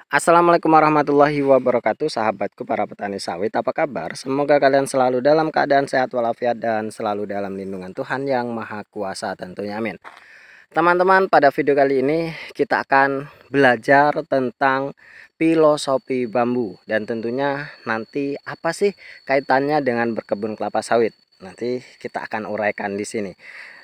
Assalamualaikum warahmatullahi wabarakatuh, sahabatku para petani sawit, apa kabar? Semoga kalian selalu dalam keadaan sehat walafiat dan selalu dalam lindungan Tuhan yang Maha Kuasa tentunya, amin. Teman-teman, pada video kali ini kita akan belajar tentang filosofi bambu dan tentunya nanti apa sih kaitannya dengan berkebun kelapa sawit. Nanti kita akan uraikan di sini.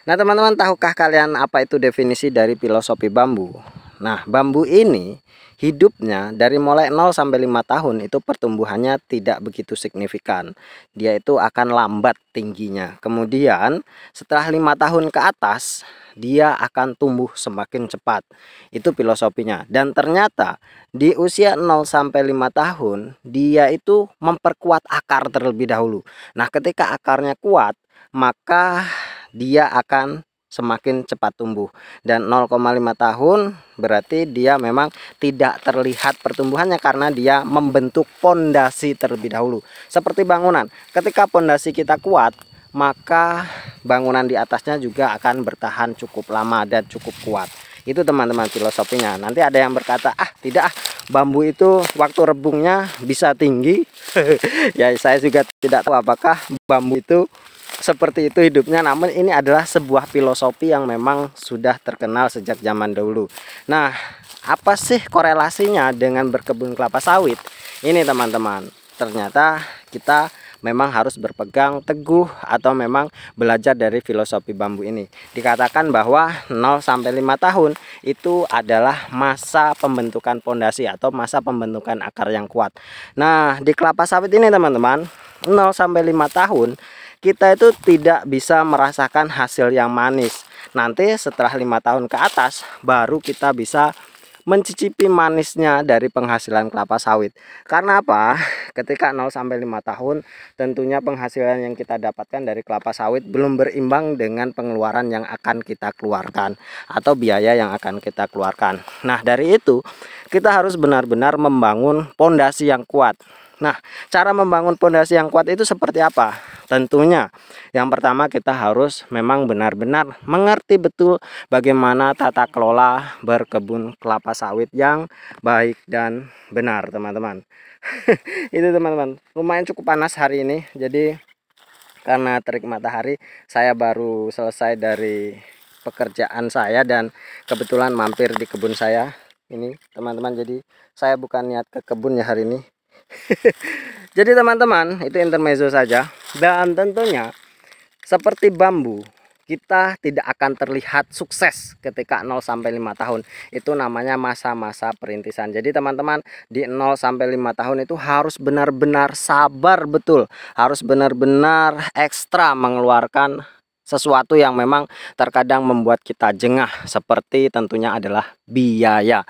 Nah, teman-teman, tahukah kalian apa itu definisi dari filosofi bambu? Nah, bambu ini hidupnya dari mulai 0 sampai 5 tahun itu pertumbuhannya tidak begitu signifikan. Dia itu akan lambat tingginya. Kemudian setelah 5 tahun ke atas dia akan tumbuh semakin cepat. Itu filosofinya. Dan ternyata di usia 0 sampai 5 tahun dia itu memperkuat akar terlebih dahulu. Nah, ketika akarnya kuat, maka dia akan semakin cepat tumbuh. Dan 0,5 tahun berarti dia memang tidak terlihat pertumbuhannya karena dia membentuk pondasi terlebih dahulu. Seperti bangunan, ketika pondasi kita kuat, maka bangunan di atasnya juga akan bertahan cukup lama dan cukup kuat. Itu teman-teman filosofinya. Nanti ada yang berkata, tidak bambu itu waktu rebungnya bisa tinggi. Ya, saya juga tidak tahu apakah bambu itu seperti itu hidupnya, namun ini adalah sebuah filosofi yang memang sudah terkenal sejak zaman dahulu. Nah, apa sih korelasinya dengan berkebun kelapa sawit? Ini teman-teman, ternyata kita memang harus berpegang teguh atau memang belajar dari filosofi bambu ini. Dikatakan bahwa 0 sampai 5 tahun itu adalah masa pembentukan pondasi atau masa pembentukan akar yang kuat. Nah, di kelapa sawit ini teman-teman, 0 sampai 5 tahun kita itu tidak bisa merasakan hasil yang manis. Nanti setelah 5 tahun ke atas baru kita bisa mencicipi manisnya dari penghasilan kelapa sawit. Karena apa? Ketika 0 sampai 5 tahun tentunya penghasilan yang kita dapatkan dari kelapa sawit belum berimbang dengan pengeluaran yang akan kita keluarkan atau biaya yang akan kita keluarkan. Nah, dari itu kita harus benar-benar membangun pondasi yang kuat. Nah, cara membangun pondasi yang kuat itu seperti apa? Tentunya yang pertama kita harus memang benar-benar mengerti betul bagaimana tata kelola berkebun kelapa sawit yang baik dan benar, teman-teman. Itu teman-teman, lumayan cukup panas hari ini. Jadi karena terik matahari, saya baru selesai dari pekerjaan saya dan kebetulan mampir di kebun saya ini, teman-teman. Jadi saya bukan niat ke kebun ya hari ini. Jadi teman-teman, itu intermezzo saja. Dan tentunya seperti bambu, kita tidak akan terlihat sukses ketika 0 sampai 5 tahun. Itu namanya masa-masa perintisan. Jadi teman-teman, di 0 sampai 5 tahun itu harus benar-benar sabar betul. Harus benar-benar ekstra mengeluarkan sesuatu yang memang terkadang membuat kita jengah, seperti tentunya adalah biaya.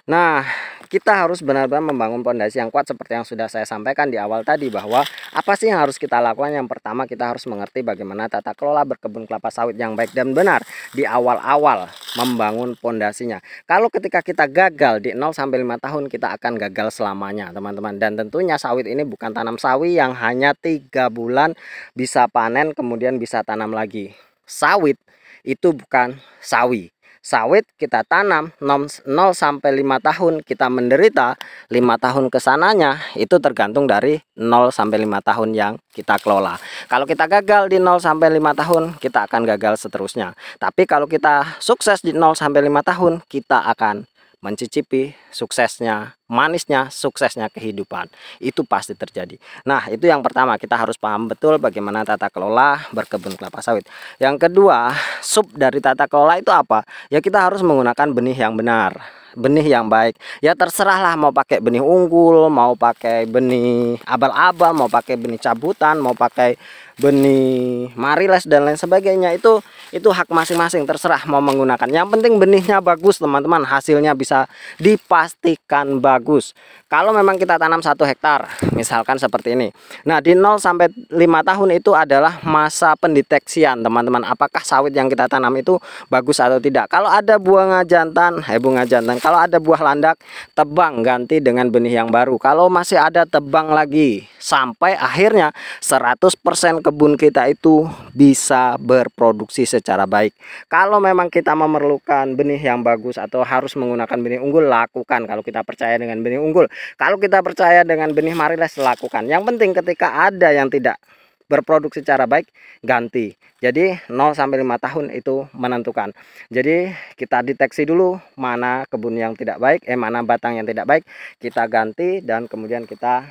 Nah, kita harus benar-benar membangun pondasi yang kuat seperti yang sudah saya sampaikan di awal tadi, bahwa apa sih yang harus kita lakukan. Yang pertama, kita harus mengerti bagaimana tata kelola berkebun kelapa sawit yang baik dan benar di awal-awal membangun pondasinya. Kalau ketika kita gagal di 0 sampai 5 tahun, kita akan gagal selamanya, teman-teman. Dan tentunya sawit ini bukan tanam sawi yang hanya 3 bulan bisa panen kemudian bisa tanam lagi. Sawit itu bukan sawi. Sawit kita tanam 0 sampai 5 tahun, kita menderita 5 tahun kesananya, itu tergantung dari 0 sampai 5 tahun yang kita kelola. Kalau kita gagal di 0 sampai 5 tahun, kita akan gagal seterusnya. Tapi kalau kita sukses di 0 sampai 5 tahun, kita akan mencicipi suksesnya, manisnya, suksesnya kehidupan. Itu pasti terjadi. Nah, itu yang pertama, kita harus paham betul bagaimana tata kelola berkebun kelapa sawit. Yang kedua, sub dari tata kelola itu apa? Ya, kita harus menggunakan benih yang benar, benih yang baik. Ya terserahlah, mau pakai benih unggul, mau pakai benih abal-abal, mau pakai benih cabutan, mau pakai benih mariles dan lain sebagainya. Itu hak masing-masing, terserah mau menggunakan. Yang penting benihnya bagus, teman-teman, hasilnya bisa dipastikan bagus. Kalau memang kita tanam 1 hektar misalkan seperti ini, nah di 0 sampai 5 tahun itu adalah masa pendeteksian, teman-teman, apakah sawit yang kita tanam itu bagus atau tidak. Kalau ada bunga jantan, kalau ada buah landak, tebang, ganti dengan benih yang baru. Kalau masih ada, tebang lagi sampai akhirnya 100% kebun kita itu bisa berproduksi secara baik. Kalau memang kita memerlukan benih yang bagus atau harus menggunakan benih unggul, lakukan. Kalau kita percaya dengan benih unggul, kalau kita percaya dengan benih Mariles, lakukan. Yang penting ketika ada yang tidak berproduksi secara baik, ganti. Jadi 0 sampai 5 tahun itu menentukan. Jadi kita deteksi dulu mana kebun yang tidak baik, mana batang yang tidak baik, kita ganti dan kemudian kita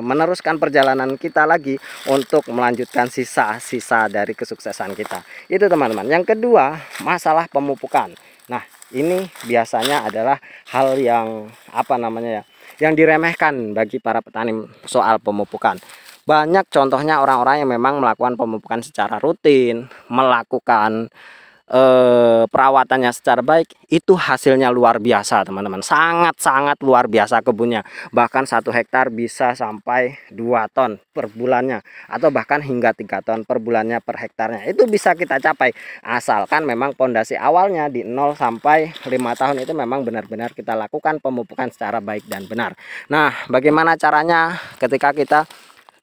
meneruskan perjalanan kita lagi untuk melanjutkan sisa-sisa dari kesuksesan kita. Itu teman-teman. Yang kedua, masalah pemupukan. Nah, ini biasanya adalah hal yang yang diremehkan bagi para petani soal pemupukan. Banyak contohnya orang-orang yang memang melakukan pemupukan secara rutin, melakukan perawatannya secara baik, itu hasilnya luar biasa teman-teman, sangat-sangat luar biasa kebunnya. Bahkan 1 hektar bisa sampai 2 ton per bulannya, atau bahkan hingga 3 ton per bulannya per hektarnya. Itu bisa kita capai asalkan memang pondasi awalnya di 0 sampai 5 tahun itu memang benar-benar kita lakukan pemupukan secara baik dan benar. Nah, bagaimana caranya ketika kita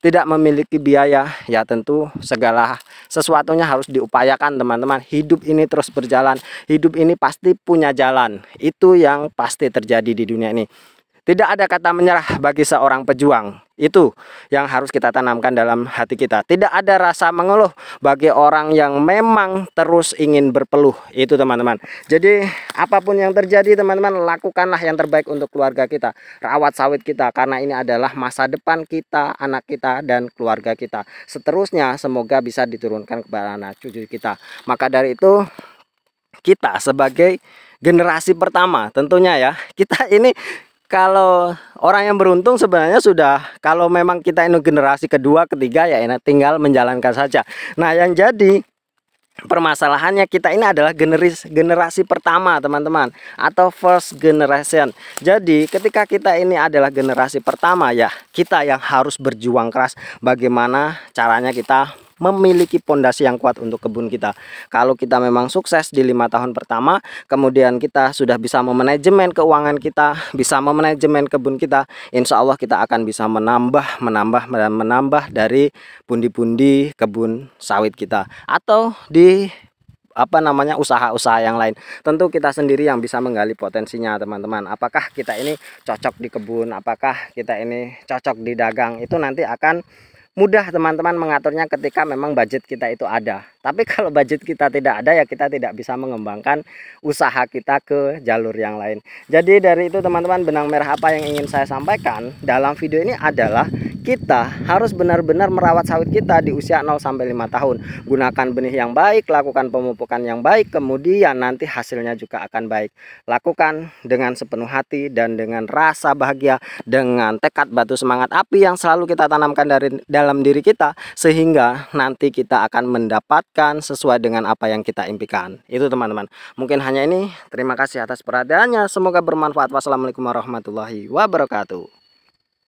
tidak memiliki biaya? Ya tentu segala sesuatunya harus diupayakan teman-teman. Hidup ini terus berjalan, hidup ini pasti punya jalan. Itu yang pasti terjadi di dunia ini. Tidak ada kata menyerah bagi seorang pejuang. Itu yang harus kita tanamkan dalam hati kita. Tidak ada rasa mengeluh bagi orang yang memang terus ingin berpeluh. Itu teman-teman. Jadi apapun yang terjadi teman-teman, lakukanlah yang terbaik untuk keluarga kita. Rawat sawit kita, karena ini adalah masa depan kita, anak kita, dan keluarga kita. Seterusnya semoga bisa diturunkan kepada anak cucu kita. Maka dari itu kita sebagai generasi pertama tentunya ya, kita ini kalau orang yang beruntung sebenarnya sudah, kalau memang kita ini generasi kedua, ketiga, ya enak tinggal menjalankan saja. Nah, yang jadi permasalahannya kita ini adalah generasi pertama teman-teman, atau first generation. Jadi ketika kita ini adalah generasi pertama, ya kita yang harus berjuang keras bagaimana caranya kita memiliki pondasi yang kuat untuk kebun kita. Kalau kita memang sukses di 5 tahun pertama, kemudian kita sudah bisa memanajemen keuangan kita, bisa memanajemen kebun kita, insya Allah kita akan bisa menambah dari pundi-pundi kebun sawit kita, atau di usaha-usaha yang lain. Tentu kita sendiri yang bisa menggali potensinya teman-teman. Apakah kita ini cocok di kebun, apakah kita ini cocok di dagang, itu nanti akan mudah teman-teman mengaturnya ketika memang budget kita itu ada. Tapi kalau budget kita tidak ada, ya kita tidak bisa mengembangkan usaha kita ke jalur yang lain. Jadi dari itu teman-teman, benang merah apa yang ingin saya sampaikan dalam video ini adalah kita harus benar-benar merawat sawit kita di usia 0 sampai 5 tahun. Gunakan benih yang baik, lakukan pemupukan yang baik, kemudian nanti hasilnya juga akan baik. Lakukan dengan sepenuh hati dan dengan rasa bahagia, dengan tekad batu semangat api yang selalu kita tanamkan dari dalam diri kita, sehingga nanti kita akan mendapatkan sesuai dengan apa yang kita impikan. Itu teman-teman. Mungkin hanya ini. Terima kasih atas perhatiannya. Semoga bermanfaat. Wassalamualaikum warahmatullahi wabarakatuh.